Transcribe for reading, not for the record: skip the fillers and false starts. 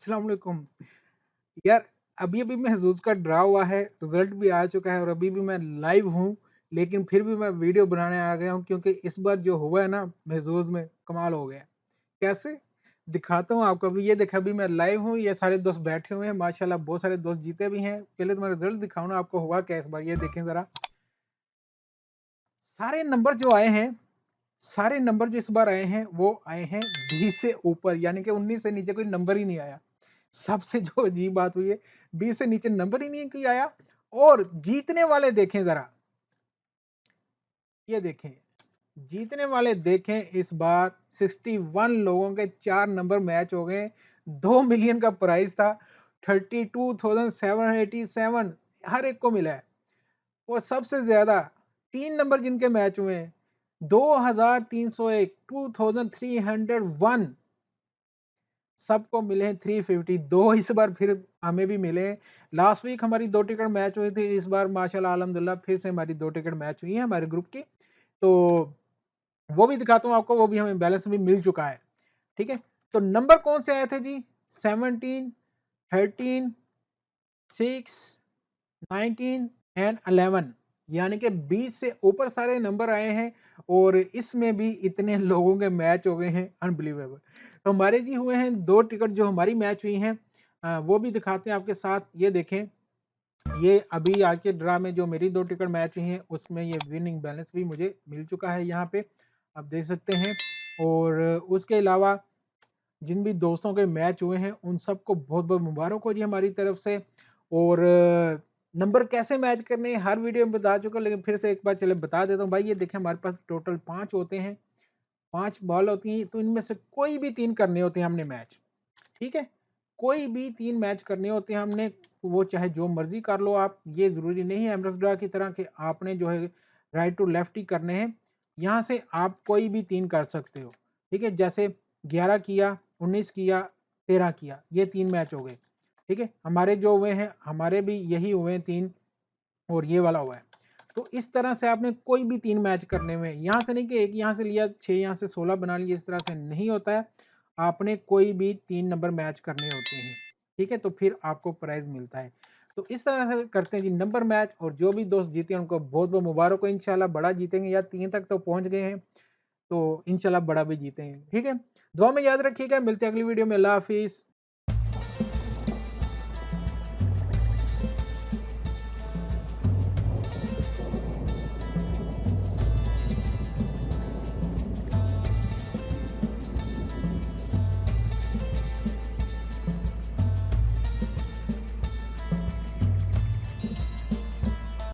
अस्सलाम वालेकुम। यार अभी-अभी महज़ूज़ का ड्रा हुआ है, रिज़ल्ट भी आ चुका है और अभी भी मैं लाइव हूँ, लेकिन फिर भी मैं वीडियो बनाने आ गया हूँ क्योंकि इस बार जो हुआ है ना महज़ूज़ में कमाल हो गया। कैसे? दिखाता हूँ आपको। अभी ये देखिए, अभी मैं लाइव हूँ, ये सारे दोस्त बैठे हुए हैं, माशाल्लाह बहुत सारे दोस्त जीते भी हैं। पहले तो मैं रिज़ल्ट दिखाऊँ ना आपको, हुआ क्या इस बार, ये देखें ज़रा। सारे नंबर जो आए हैं, सारे नंबर जो इस बार आए हैं, वो आए हैं 20 से ऊपर, यानी कि 19 से नीचे कोई नंबर ही नहीं आया। सबसे जो अजीब बात हुई है, 20 से नीचे नंबर ही नहीं कोई आया। और जीतने वाले देखें ज़रा, ये देखें, जीतने वाले देखें इस बार 61 लोगों के 4 नंबर मैच हो गए। 2 मिलियन का प्राइज़ था, 32,787 हर एक को मिला है। और सबसे ज़्यादा 3 नंबर जिनके मैच हुए हैं, 2,301 2301 सबको मिले हैं 350। 2 इस बार फिर हमें भी मिले हैं। लास्ट वीक हमारी 2 टिकट मैच हुई थी, इस बार माशाल्लाह अल्हम्दुलिल्लाह फिर से हमारी 2 टिकट मैच हुई हैं हमारे ग्रुप की। तो वो भी दिखाता हूँ आपको, वो भी हमें बैलेंस भी मिल चुका है। ठीक है? तो नंबर कौन से आए थे जी? 17, 13, 6, 19 एंड 11, यानी कि 20 से ऊपर सारे नंबर आए हैं और इसमें भी इतने लोगों के मैच हो गए हैं, अनबिलीवेबल। तो हमारे जी हुए हैं 2 टिकट जो हमारी मैच हुई हैं, वो भी दिखाते हैं आपके साथ। ये देखें, ये अभी आज के ड्रा में जो मेरी 2 टिकट मैच हुई हैं, उसमें ये विनिंग बैलेंस भी मुझे मिल चुका है यहाँ पे, आप देख सकते हैं। और उसके अलावा जिन भी दोस्तों के मैच हुए हैं, उन सबको बहुत-बहुत मुबारक हो जी हमारी तरफ से। और नंबर कैसे मैच करने हैं, हर वीडियो में बता चुका, लेकिन फिर से एक बार चलिए बता देता हूँ। भाई ये देखें, हमारे पास टोटल 5 होते हैं, 5 बॉल होती हैं, तो इनमें से कोई भी 3 करने होते हैं हमने मैच, ठीक है? कोई भी 3 मैच करने होते हैं हमने, वो चाहे जो मर्ज़ी कर लो आप, ये ज़रूरी नहीं है एमरेस ड्रा की तरह कि आपने जो है राइट टू लेफ्ट ही करने हैं। यहाँ से आप कोई भी 3 कर सकते हो, ठीक है? जैसे 11 किया, 19 किया, 13 किया, ये 3 मैच हो गए, ठीक है? हमारे जो हुए हैं, हमारे भी यही हुए हैं 3 और ये वाला हुआ है। तो इस तरह से आपने कोई भी 3 मैच करने में, यहाँ से नहीं कि एक यहाँ से लिया, 6 यहाँ से 16 बना लिए, इस तरह से नहीं होता है। आपने कोई भी 3 नंबर मैच करने होते हैं, ठीक है? तो फिर आपको प्राइज़ मिलता है। तो इस तरह से करते हैं जी नंबर मैच, और जो भी दोस्त जीते हैं उनको बहुत-बहुत मुबारक हो, इंशाल्लाह बड़ा जीतेंगे, या 3 तक तो पहुँच गए हैं, तो इंशाल्लाह बड़ा भी जीतेंगे, ठीक है? दुआ में याद रखिएगा, मिलते हैं अगली वीडियो में। अल्लाह हाफ़िज़।